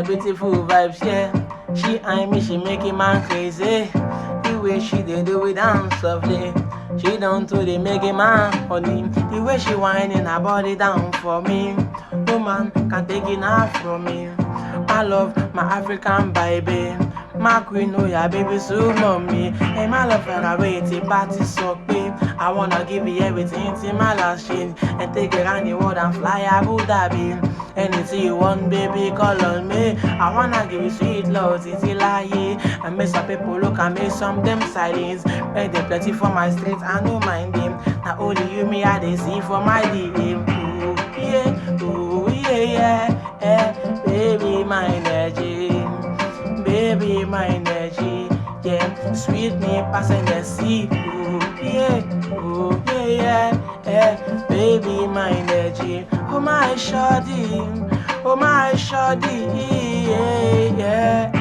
beautiful vibes, yeah. She and me, she make a man crazy. The way she dey do it down softly. She done to the make a man honey. The way she whining her body down for me. No man can take it now from me. I love my African baby. My queen, oh yeah, baby, so mommy. And my love her away to party so quick. I wanna give you everything till my last change. And take you around the world and fly Abu Dhabi. Anything you want, baby, call on me. I wanna give you sweet love, till I and make some people look and make some them silence. Make them plenty for my streets, I no mind them. Not only you, me, I they see for my DM. Ooh, yeah, baby, my energy. Baby, my energy, yeah, sweet me passing the sea. Ooh, yeah, baby, my energy. Oh my shawty, yeah.